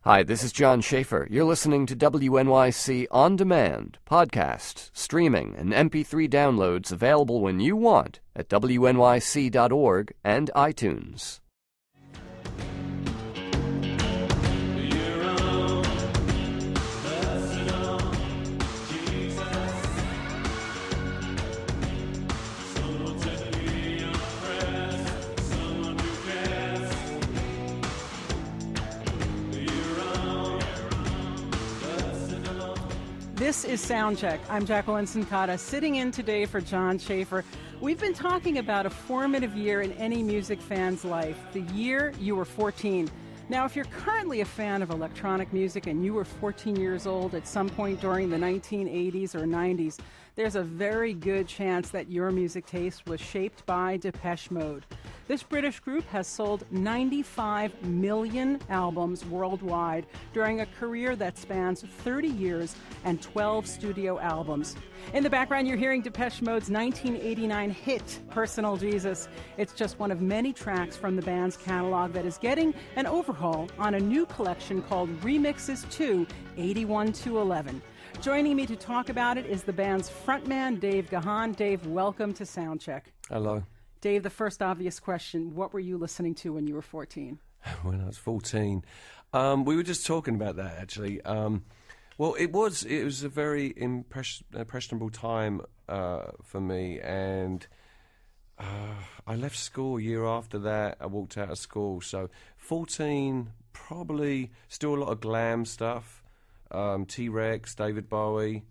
Hi, this is John Schaefer. You're listening to WNYC On Demand, podcast, streaming, and MP3 downloads available when you want at WNYC.org and iTunes. This is Soundcheck. I'm Jacqueline Sincata, sitting in today for John Schaefer. We've been talking about a formative year in any music fan's life, the year you were 14. Now, if you're currently a fan of electronic music and you were 14 years old at some point during the 1980s or 90s, there's a very good chance that your music taste was shaped by Depeche Mode. This British group has sold 95 million albums worldwide during a career that spans 30 years and 12 studio albums. In the background, you're hearing Depeche Mode's 1989 hit, Personal Jesus. It's just one of many tracks from the band's catalog that is getting an overhaul on a new collection called Remixes 2, 81 to 11. Joining me to talk about it is the band's frontman, Dave Gahan. Dave, welcome to Soundcheck. Hello. Dave, the first obvious question, what were you listening to when you were 14? When I was 14. We were just talking about that, actually. Well, it was a very impressionable time for me, and I left school a year after that. I walked out of school, so 14, probably still a lot of glam stuff, T-Rex, David Bowie.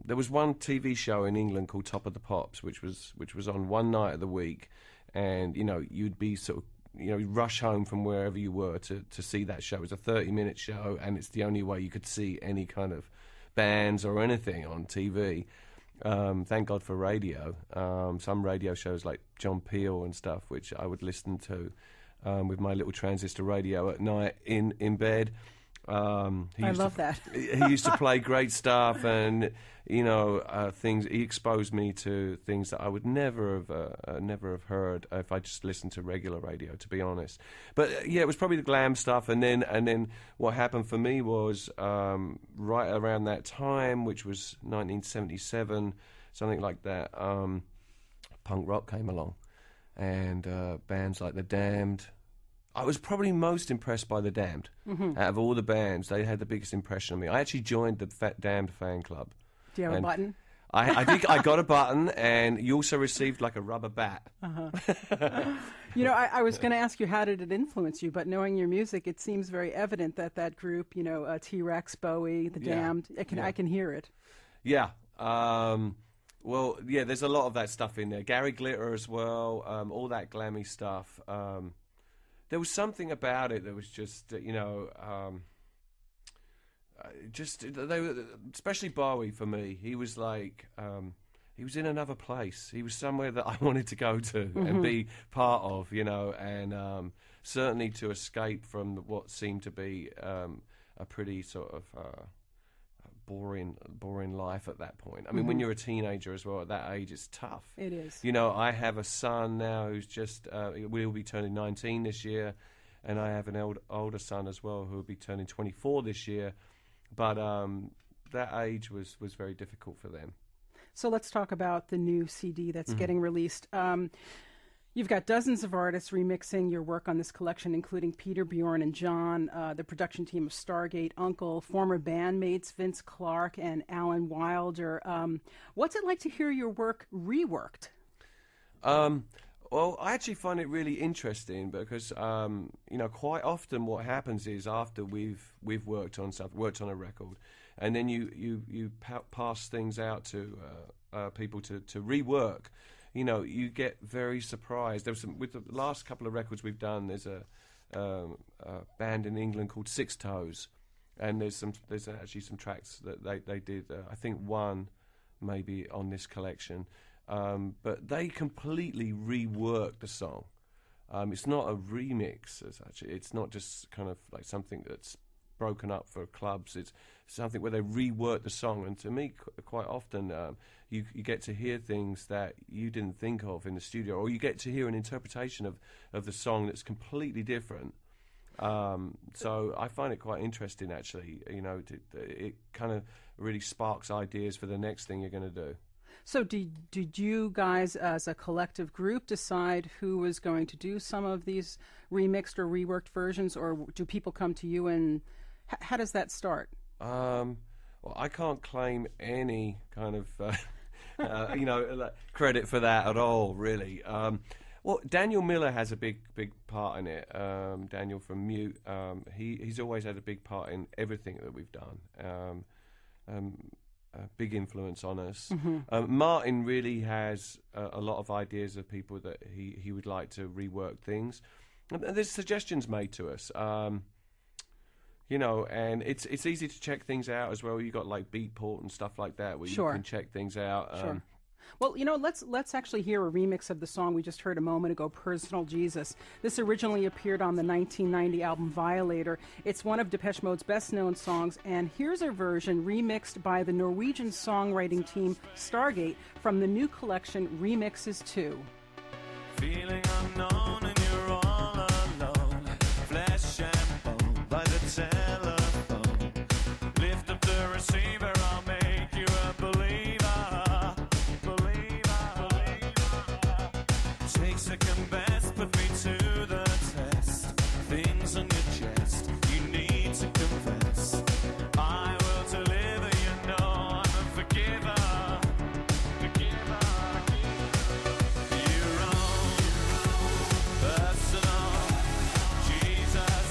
There was one TV show in England called Top of the Pops, which was on one night of the week, and you'd be sort of rush home from wherever you were to see that show. It was a 30-minute show, and it's the only way you could see any kind of bands or anything on TV. Thank God for radio. Some radio shows like John Peel and stuff, which I would listen to with my little transistor radio at night in bed. I love that. He used to play great stuff, and things. He exposed me to things that I would never have heard if I just listened to regular radio, to be honest. But yeah, it was probably the glam stuff, and then what happened for me was right around that time, which was 1977, something like that. Punk rock came along, and bands like The Damned. I was probably most impressed by The Damned. Mm-hmm. Out of all the bands, they had the biggest impression on me. I actually joined the Damned fan club. Do you have a button? I think I got a button, and you also received like a rubber bat. Uh-huh. I was going to ask you, how did it influence you? But knowing your music, it seems very evident that group, T-Rex, Bowie, The Damned, I can hear it. Yeah. Well, yeah, there's a lot of that stuff in there. Gary Glitter as well, all that glammy stuff. There was something about it that was just, they were, especially Bowie for me. He was like, he was in another place. He was somewhere that I wanted to go to and be part of, and certainly to escape from what seemed to be a pretty sort of boring life at that point. I mean, when you're a teenager as well, at that age, it's tough. It is. I have a son now who's just, will be turning 19 this year, and I have an older son as well who will be turning 24 this year. But that age was very difficult for them. So let's talk about the new CD that's getting released. You've got dozens of artists remixing your work on this collection, including Peter, Bjorn, and John, the production team of Stargate, Uncle, former bandmates Vince Clarke and Alan Wilder. What's it like to hear your work reworked? Well, I actually find it really interesting because, quite often what happens is after we've worked on a record, and then you pass things out to people to rework. You get very surprised. There was with the last couple of records we've done. There's a band in England called Six Toes, and there's actually some tracks that they did. I think one maybe on this collection, but they completely reworked the song. It's not a remix as such. It's not just kind of like something that's broken up for clubs. It's something where they rework the song, and to me, quite often you get to hear things that you didn't think of in the studio, or you get to hear an interpretation of the song that's completely different. So I find it quite interesting, actually. It kind of really sparks ideas for the next thing you're going to do. So did you guys, as a collective group, decide who was going to do some of these remixed or reworked versions, or do people come to you, and how does that start? Well, I can't claim any kind of credit for that at all, really. Well, Daniel Miller has a big part in it. Daniel from Mute, he's always had a big part in everything that we've done. A big influence on us. Martin really has a lot of ideas of people that he would like to rework things. And there's suggestions made to us. And it's easy to check things out as well. You got like Beatport and stuff like that where you can check things out. Sure. Well, let's actually hear a remix of the song we just heard a moment ago, Personal Jesus. This originally appeared on the 1990 album Violator. It's one of Depeche Mode's best-known songs, and here's a version remixed by the Norwegian songwriting team Stargate from the new collection Remixes 2. Feeling unknown and you're all alone, flesh and bone by the telephone. Lift up the receiver, I'll make you a believer. Take second best, put me to the test. Things on your chest, you need to confess. I will deliver, I'm a forgiver. Your own personal Jesus.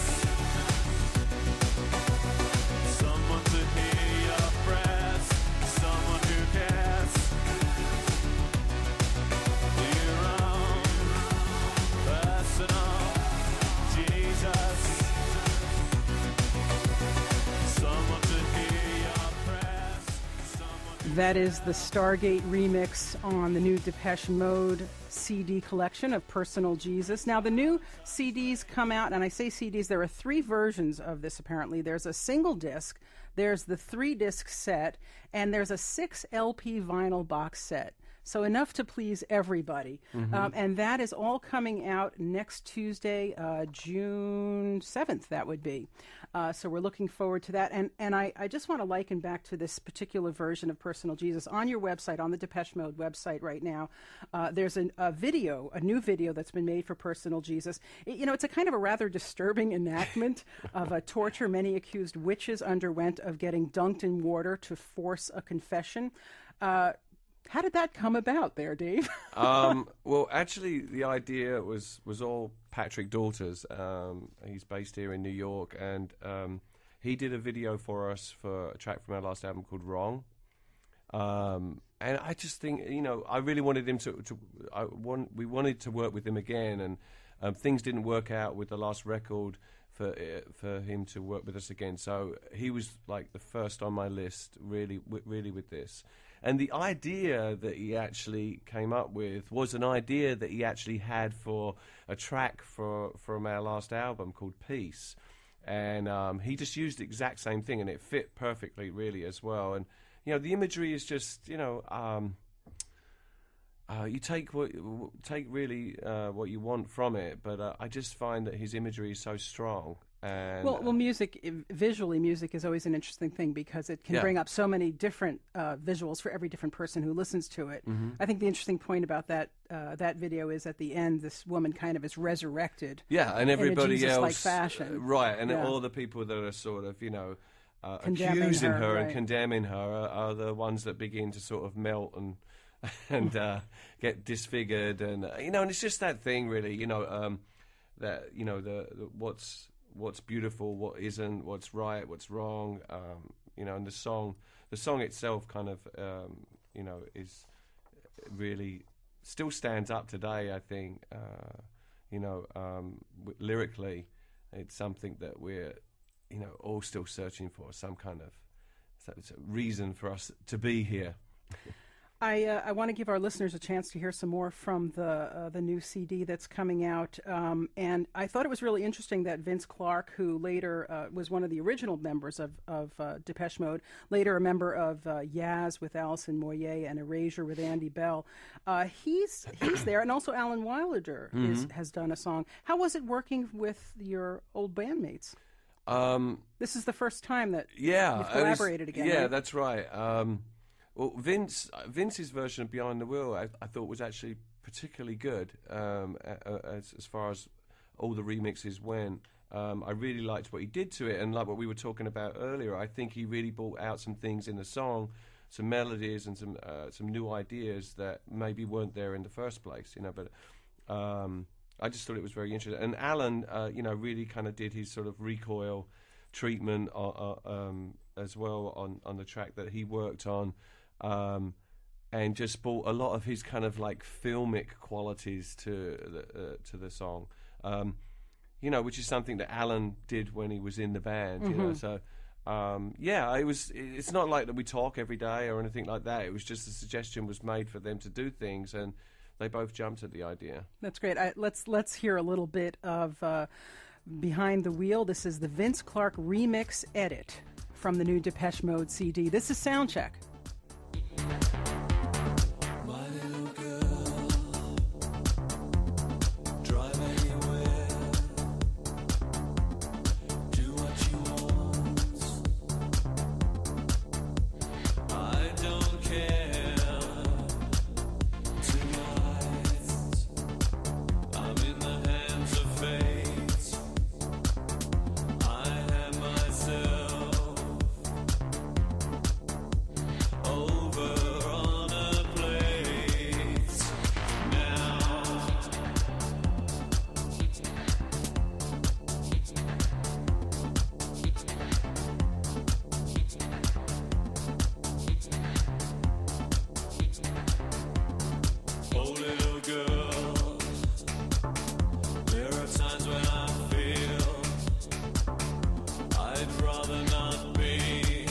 Someone to hear your prayers, someone who cares. Your own personal Jesus. Someone to hear your prayers. That is the Stargate remix on the new Depeche Mode CD collection of Personal Jesus. Now, the new CDs come out, and I say CDs, there are 3 versions of this apparently. There's a single disc, there's the 3-disc set, and there's a 6 LP vinyl box set. So enough to please everybody. And that is all coming out next Tuesday, June 7th, that would be. So we're looking forward to that. And I just want to liken back to this particular version of Personal Jesus. On your website, on the Depeche Mode website right now, there's a new video that's been made for Personal Jesus. It's a kind of a rather disturbing enactment of a torture many accused witches underwent of getting dunked in water to force a confession. How did that come about there, Dave? Well, actually, the idea was all Patrick Daughters. He's based here in New York, and he did a video for us for a track from our last album called Wrong. And I just think, I really wanted him we wanted to work with him again, and things didn't work out with the last record for him to work with us again. So he was like the first on my list, really with this. And the idea that he actually came up with was an idea that he actually had for a track from our last album called Peace. And he just used the exact same thing, and it fit perfectly, really, as well. And, the imagery is just, you take really what you want from it, but I just find that his imagery is so strong. And well, visually, music is always an interesting thing because it can bring up so many different visuals for every different person who listens to it. I think the interesting point about that video is at the end, this woman kind of is resurrected. Yeah, and everybody in a else, like fashion, right? And all the people that are sort of, accusing her and condemning her are the ones that begin to sort of melt and get disfigured, and and it's just that thing, really, that what's beautiful, what isn't, what's right, what's wrong, and the song itself kind of is really still stands up today. I think lyrically, it's something that we're all still searching for, some kind of reason for us to be here. I want to give our listeners a chance to hear some more from the new CD that's coming out, and I thought it was really interesting that Vince Clarke, who later was one of the original members of Depeche Mode, later a member of Yaz with Alison Moyet and Erasure with Andy Bell, he's there, and also Alan Wilder has done a song. How was it working with your old bandmates? This is the first time that you've collaborated again. Yeah, right? that's right. Well, Vince's version of Behind the Wheel, I thought was actually particularly good as far as all the remixes went. I really liked what he did to it, and like what we were talking about earlier, I think he really brought out some things in the song, some melodies and some new ideas that maybe weren't there in the first place, you know. But I just thought it was very interesting. And Alan, really kind of did his sort of recoil treatment as well on the track that he worked on. And just brought a lot of his kind of like filmic qualities to the song, which is something that Alan did when he was in the band. You know, so it's not like that we talk every day or anything like that. It was just a suggestion was made for them to do things, and they both jumped at the idea. That's great. Let's hear a little bit of Behind the Wheel. This is the Vince Clarke remix edit from the new Depeche Mode CD. This is Soundcheck. My little girl, drive anywhere, do what you want. I don't care tonight. I'm in the hands of fate. I have myself over on a plate now. Oh, little girl, there are times when I feel I'd rather not be.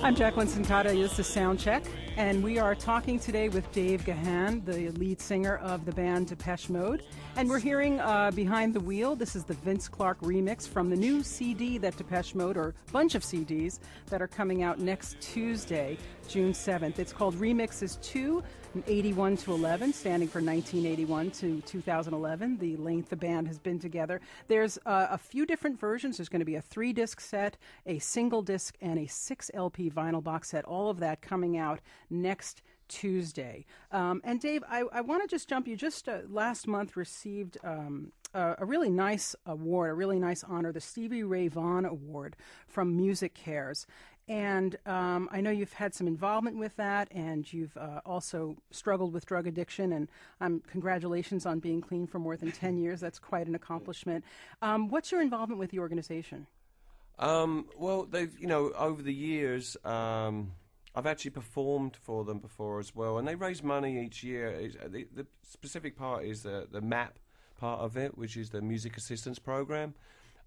I'm Jacqueline Sincata. This is Soundcheck, and we are talking today with Dave Gahan, the lead singer of the band Depeche Mode, and we're hearing Behind the Wheel. This is the Vince Clarke remix from the new CD that Depeche Mode, or bunch of CDs that are coming out next Tuesday, June 7th. It's called Remixes 2, 81 to 11, standing for 1981 to 2011, the length the band has been together. There's a few different versions. There's going to be a 3-disc set, a single disc, and a 6 LP vinyl box set, all of that coming out next Tuesday. And Dave, I want to just jump. You just last month received a really nice award, a really nice honor, the Stevie Ray Vaughan Award from Music Cares. And I know you've had some involvement with that, and you've also struggled with drug addiction, and congratulations on being clean for more than 10 years. That's quite an accomplishment. What's your involvement with the organization? Well, they've, over the years, I've actually performed for them before as well, and they raise money each year. The specific part is the MAP part of it, which is the Music Assistance Program.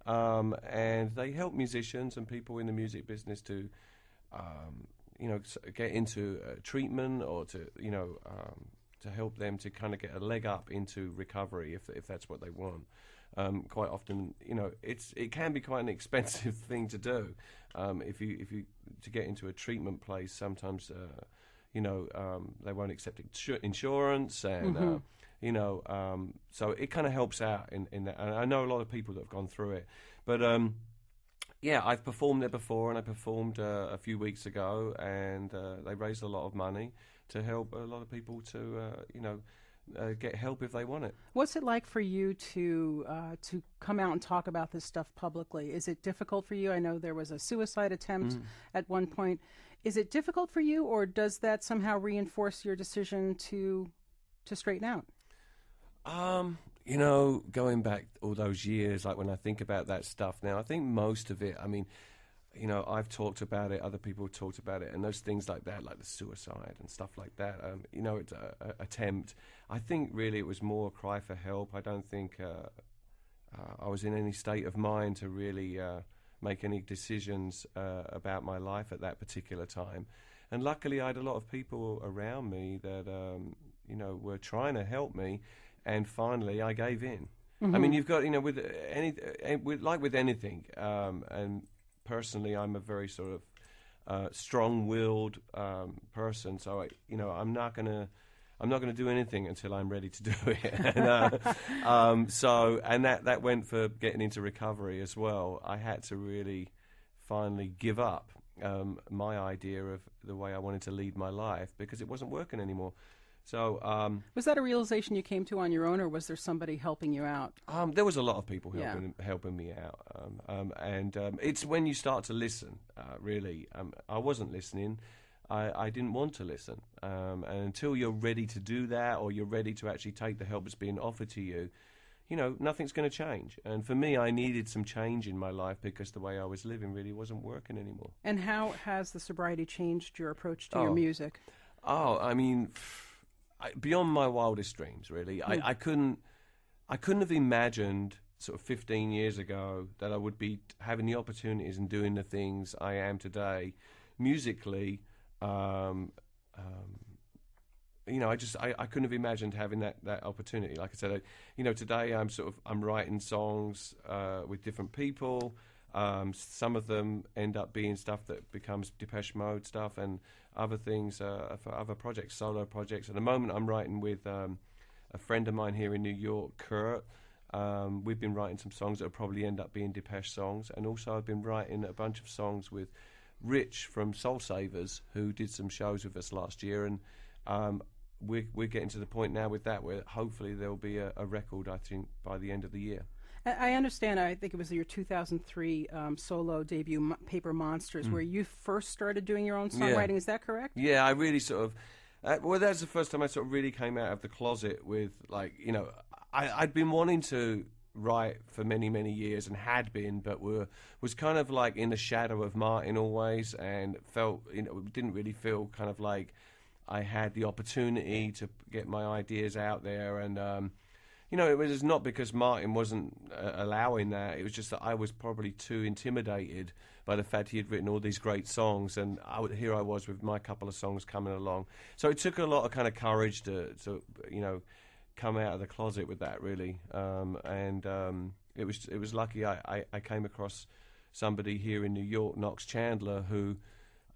And they help musicians and people in the music business to, get into treatment, or to help them to kind of get a leg up into recovery if that's what they want. Quite often, it can be quite an expensive thing to do. If you to get into a treatment place, sometimes they won't accept insurance, and so it kind of helps out in that. And I know a lot of people that have gone through it, but I've performed there before, and I performed a few weeks ago, and they raised a lot of money to help a lot of people to get help if they want it. What's it like for you to come out and talk about this stuff publicly? Is it difficult for you? I know there was a suicide attempt at one point. Is it difficult for you, or does that somehow reinforce your decision to straighten out? Going back all those years, like when I think about that stuff now, I think most of it, I've talked about it, other people have talked about it, and those things like that, like the suicide and stuff like that, it's an attempt. I think really it was more a cry for help. I don't think I was in any state of mind to really make any decisions about my life at that particular time. And luckily, I had a lot of people around me that were trying to help me, and finally, I gave in. I mean, you've got with anything, and personally, I'm a very sort of strong-willed person, so I'm not gonna do anything until I'm ready to do it. And, and that went for getting into recovery as well. I had to really finally give up my idea of the way I wanted to lead my life because it wasn't working anymore. So was that a realization you came to on your own, or was there somebody helping you out? There was a lot of people helping me out, and it's when you start to listen. Really, I wasn't listening. I didn't want to listen, and until you're ready to do that, or you're ready to actually take the help that's being offered to you, nothing's going to change. And for me, I needed some change in my life because the way I was living really wasn't working anymore. And how has the sobriety changed your approach to your music? I mean, beyond my wildest dreams, really. I couldn't have imagined sort of 15 years ago that I would be having the opportunities and doing the things I am today musically. I couldn't have imagined having that opportunity. Like I said, today I'm writing songs with different people. Some of them end up being stuff that becomes Depeche Mode stuff, and other things for other projects, solo projects. At the moment, I'm writing with a friend of mine here in New York, Kurt. We've been writing some songs that will probably end up being Depeche songs, and also I've been writing a bunch of songs with Rich from Soul Savers, who did some shows with us last year, and we're getting to the point now with that where hopefully there'll be a record, I think, by the end of the year. I understand, I think it was your 2003 solo debut, Paper Monsters, where you first started doing your own songwriting. Yeah. Is that correct? Yeah, I really sort of... that's the first time I sort of really came out of the closet with, I'd been wanting to write for many, many years and had been, but was kind of like in the shadow of Martin always, and felt, didn't really feel kind of like I had the opportunity to get my ideas out there. And, it was not because Martin wasn't allowing that. It was just that I was probably too intimidated by the fact he had written all these great songs, and here I was with my couple of songs coming along. So it took a lot of kind of courage to come out of the closet with that, really. It was lucky I came across somebody here in New York, Knox Chandler, who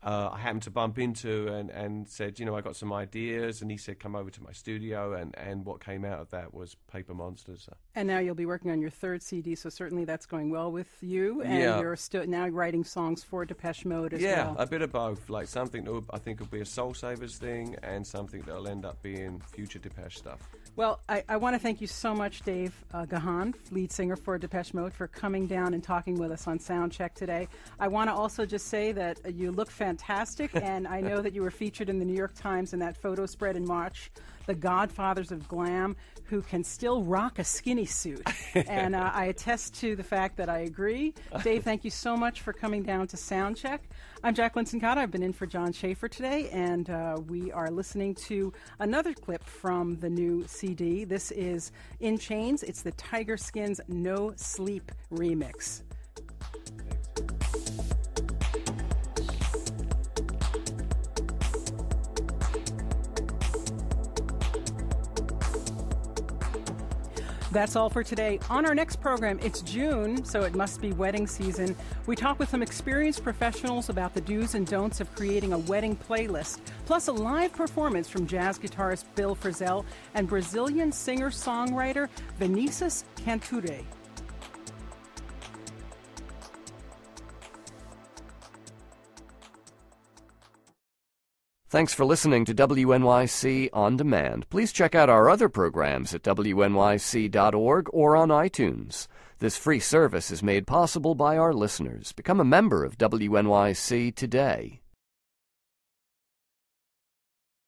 I happened to bump into and said, I got some ideas, and he said, come over to my studio, and what came out of that was Paper Monsters. And now you'll be working on your third CD, so certainly that's going well with you, and you're still now writing songs for Depeche Mode as well. Yeah, a bit of both, like something that I think will be a Soul Savers thing, and something that will end up being future Depeche stuff. Well, I want to thank you so much, Dave Gahan, lead singer for Depeche Mode, for coming down and talking with us on Soundcheck today. I want to also just say that you look fantastic, and I know that you were featured in the New York Times in that photo spread in March, the godfathers of glam who can still rock a skinny suit. And I attest to the fact that I agree. Dave, thank you so much for coming down to Soundcheck. I'm Jacqueline Sincata. I've been in for John Schaefer today, and we are listening to another clip from the new CD. This is In Chains. It's the Tiger Skins No Sleep remix. That's all for today. On our next program, it's June, so it must be wedding season. We talk with some experienced professionals about the do's and don'ts of creating a wedding playlist, plus a live performance from jazz guitarist Bill Frisell and Brazilian singer-songwriter Vinícius Canture. Thanks for listening to WNYC On Demand. Please check out our other programs at WNYC.org or on iTunes. This free service is made possible by our listeners. Become a member of WNYC today.